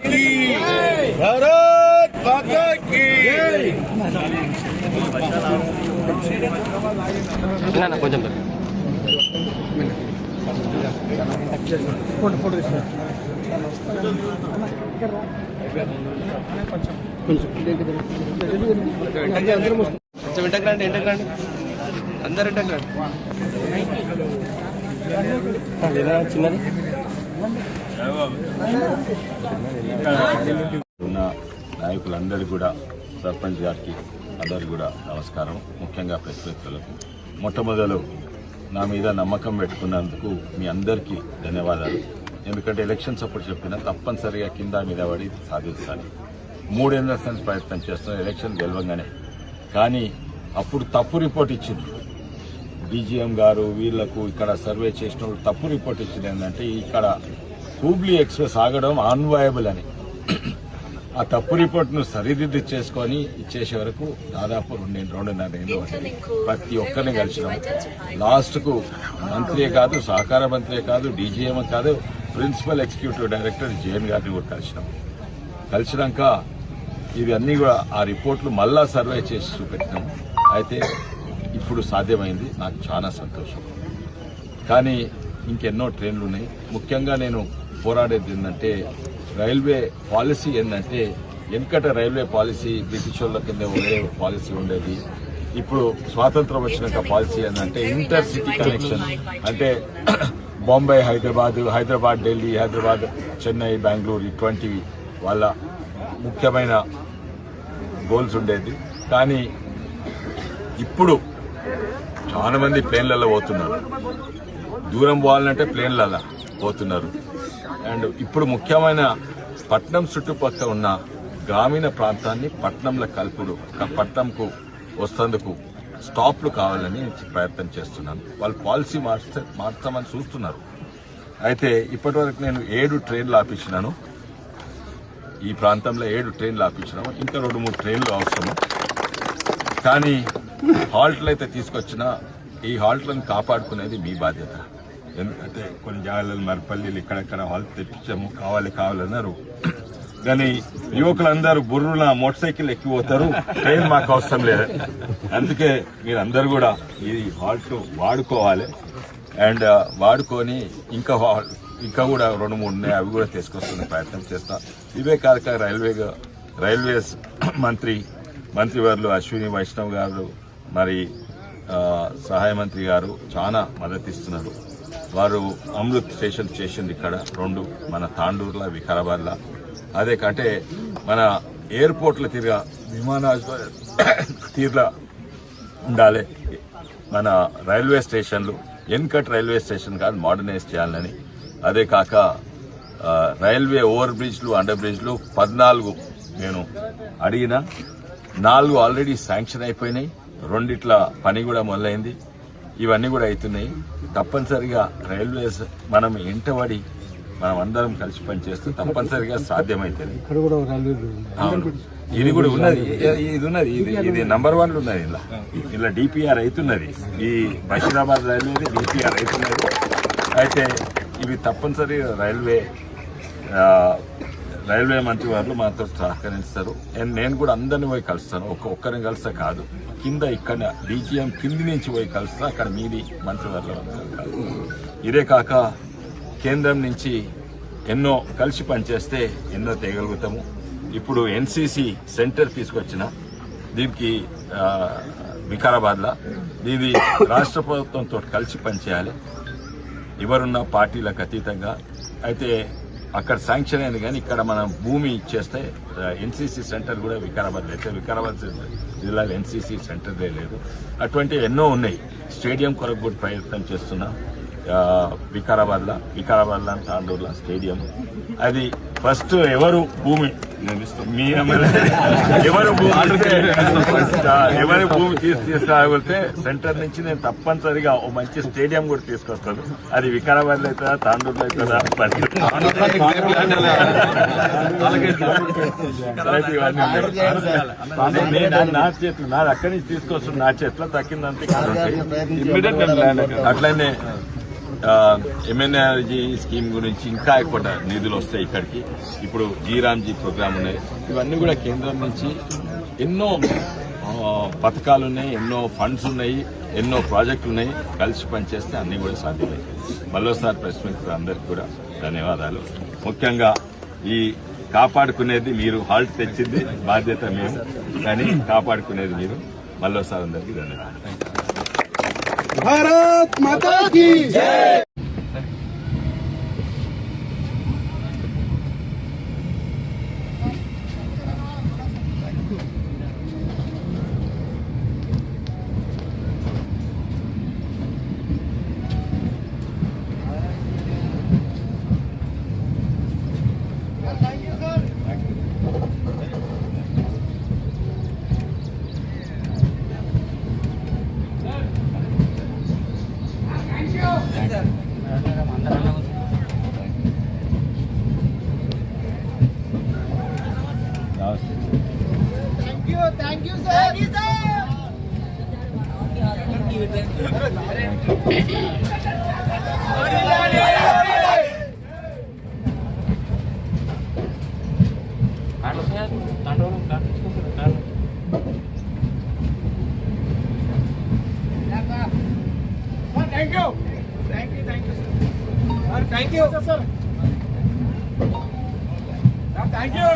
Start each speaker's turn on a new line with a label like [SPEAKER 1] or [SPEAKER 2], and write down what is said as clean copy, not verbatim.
[SPEAKER 1] की भारत माता की
[SPEAKER 2] కొంచెం ఇంటకు రండి అందరు ఇంటకు రండి చిన్నది
[SPEAKER 3] ఉన్న నాయకులందరికీ కూడా సర్పంచ్ గారికి అందరికీ కూడా నమస్కారం. ముఖ్యంగా ప్రెస్ మిత్రులకు మొట్టమొదలు నా మీద నమ్మకం పెట్టుకున్నందుకు మీ అందరికీ ధన్యవాదాలు. ఎందుకంటే ఎలక్షన్స్ అప్పుడు చెప్పినా తప్పనిసరిగా కింద మీద పడి సాధిస్తాను. 3 ఏళ్ల నుంచి ప్రయత్నం చేస్తున్నాను ఎలక్షన్ గెలవంగానే. కానీ అప్పుడు తప్పు రిపోర్ట్ ఇచ్చింది డీజీఎం గారు. వీళ్లకు ఇక్కడ సర్వే చేసిన వాళ్ళు తప్పు రిపోర్ట్ ఇచ్చింది ఏంటంటే ఇక్కడ హూబ్లీ ఎక్స్ప్రెస్ ఆగడం అన్వయబుల్ అని. ఆ తప్పు రిపోర్ట్ను సరిదిద్దు చేసుకొని ఇచ్చేసే వరకు దాదాపు 2.5 ఏళ్ళు పట్టింది. ప్రతి ఒక్కరిని కలిసినాం. లాస్ట్కు మంత్రియే కాదు, సహకార మంత్రియే కాదు, డీజీఎం కాదు, ప్రిన్సిపల్ ఎగ్జిక్యూటివ్ డైరెక్టర్ జేఎన్ గారిని కూడా కలిసినాక ఇవన్నీ కూడా ఆ రిపోర్ట్లు మళ్ళా సర్వే చేసి చూపెట్టినాం. అయితే ఇప్పుడు సాధ్యమైంది. నాకు చాలా సంతోషం. కానీ ఇంకెన్నో ట్రైన్లు ఉన్నాయి. ముఖ్యంగా నేను పోరాడేది ఏంటంటే రైల్వే పాలసీ ఏంటంటే వెనుకట రైల్వే పాలసీ బ్రిటిష్ వాళ్ళ కింద ఉండే పాలసీ ఉండేది. ఇప్పుడు స్వాతంత్రం వచ్చినాక పాలసీ ఏంటంటే ఇంటర్ సిటీ కనెక్షన్, అంటే బాంబే హైదరాబాద్ ఢిల్లీ, హైదరాబాద్ చెన్నై, బెంగళూరు ఇటువంటివి వాళ్ళ ముఖ్యమైన గోల్స్ ఉండేది. కానీ ఇప్పుడు చాలా మంది ప్లేన్లలో పోతున్నారు. దూరం పోవాలంటే ప్లేన్లలో పోతున్నారు. అండ్ ఇప్పుడు ముఖ్యమైన పట్నం చుట్టుపక్కల ఉన్న గ్రామీణ ప్రాంతాన్ని పట్నంలో కలుపుడు, పట్నంకు వస్తందుకు స్టాప్లు కావాలని ప్రయత్నం చేస్తున్నాను. వాళ్ళు పాలసీ మార్చామని చూస్తున్నారు. అయితే ఇప్పటివరకు నేను 7 ట్రైన్లు ఆపించినాను. ఈ ప్రాంతంలో 7 ట్రైన్లు ఆపించినాము. ఇంకా 2-3 ట్రైన్లు అవసరము. కానీ హాల్ట్లు అయితే తీసుకొచ్చినా ఈ హాల్ట్లను కాపాడుకునేది మీ బాధ్యత. ఎందుకంటే కొన్ని జాగాలలో మరిపల్లిలు ఇక్కడెక్కడ హాల్ట్ తెప్పించాము, కావాలన్నారు. కానీ యువకులందరూ బుర్రున మోటార్ సైకిల్ ఎక్కిపోతారు. ట్రైన్ మాకు అవసరం లేదు. అందుకే మీరందరూ కూడా ఈ హాల్ట్ వాడుకోవాలి. అండ్ వాడుకొని ఇంకా కూడా 2-3 ఉన్నాయి, అవి కూడా తీసుకొస్తున్న ప్రయత్నం చేస్తా. ఇవే కాక రైల్వేస్ మంత్రివర్యులు అశ్విని వైష్ణవ్ గారు, మరి సహాయ మంత్రి గారు చాలా మద్దతిస్తున్నారు. వారు అమృత్ స్టేషన్ చేసింది ఇక్కడ 2, మన తాండూరులో, వికారాబాద్లో. అదే కంటే మన ఎయిర్పోర్ట్ల విమానాశ్రయ తీరులా ఉండాలి. మన రైల్వే స్టేషన్లు ఎన్కట్ రైల్వే స్టేషన్ కాదు, మోడర్నైజ్ చేయాలని. అదే కాక రైల్వే ఓవర్ బ్రిడ్జ్లు, అండర్ బ్రిడ్జ్లు 14 నేను అడిగిన 4 ఆల్రెడీ శాంక్షన్ అయిపోయినాయి. 2 పని కూడా మొదలైంది. ఇవన్నీ కూడా అవుతున్నాయి. తప్పనిసరిగా రైల్వేస్ మనం ఎంటబడి మనం అందరం కలిసి పనిచేస్తూ తప్పనిసరిగా సాధ్యమవుతుంది. ఇది కూడా ఉన్నది, ఇది నంబర్ 1 ఉన్నది. ఇలా డిపిఆర్ అవుతున్నది. ఈ బషీరాబాద్ రైల్వేది డిపిఆర్ అవుతున్నది. అయితే ఇవి తప్పనిసరిగా రైల్వే మంత్రి వారు మాతో సహకరిస్తారు. అండ్ నేను కూడా అందరినీ పోయి కలుస్తాను. ఒక్కరిని కలిస్తే కాదు, కింద ఇక్కడ డీజీఎం కింది నుంచి పోయి కలుస్తా. అక్కడ మీది మంత్రివర్గ. ఇదే కాక కేంద్రం నుంచి ఎన్నో కలిసి పనిచేస్తే ఎన్నో తేగలుగుతాము. ఇప్పుడు ఎన్సీసీ సెంటర్ తీసుకొచ్చిన దీనికి వికారాబాద్లో, ఇది రాష్ట్ర ప్రభుత్వంతో కలిసి పనిచేయాలి, ఎవరున్న పార్టీలకు అతీతంగా. అయితే అక్కడ శాంక్షన్ అయింది. కానీ ఇక్కడ మనం భూమి ఇచ్చేస్తే ఎన్సీసీ సెంటర్ కూడా వికారాబాద్లో అయితే, వికారాబాద్ జిల్లాలో ఎన్సీసీ సెంటర్ లేదు. అటువంటి ఎన్నో ఉన్నాయి. స్టేడియం కొరకు కూడా ప్రయత్నం చేస్తున్నాం. వికారాబాద్లో తాండూరులో స్టేడియం. అది ఫస్ట్ ఎవరు భూమి మీ ఎవరు భూమి తీసుకురాగలిగితే సెంటర్ నుంచి నేను తప్పనిసరిగా ఓ మంచి స్టేడియం కూడా తీసుకొస్తాను. అది వికారాబాద్లో అవుతుందా, తాండూరులో అవుతుందా, నా చేతులు, నాది అక్కడి నుంచి తీసుకొస్తాను. నా చేతిలో తక్కిందంతే. అట్లనే ఎంఎన్ఆర్జీ స్కీమ్ గురించి ఇంకా ఎక్కువ నిధులు వస్తాయి ఇక్కడికి. ఇప్పుడు జీరామ్జీ ప్రోగ్రామ్ ఉన్నాయి. ఇవన్నీ కూడా కేంద్రం నుంచి ఎన్నో పథకాలు ఉన్నాయి, ఎన్నో ఫండ్స్ ఉన్నాయి, ఎన్నో ప్రాజెక్టులు ఉన్నాయి. కలిసి పనిచేస్తే అన్నీ కూడా సాధ్యమవుతాయి. మరోసారి ప్రెస్ మిత్రులు అందరికీ కూడా ధన్యవాదాలు. ముఖ్యంగా ఈ కాపాడుకునేది మీరు, హాల్ట్ తెచ్చింది బాధ్యత మేము, కానీ కాపాడుకునేది మీరు. మరోసారి అందరికీ ధన్యవాదాలు.
[SPEAKER 1] భారత్ మాతా కీ జై.
[SPEAKER 4] Thank you, sir. Thank you, sir. Thank you.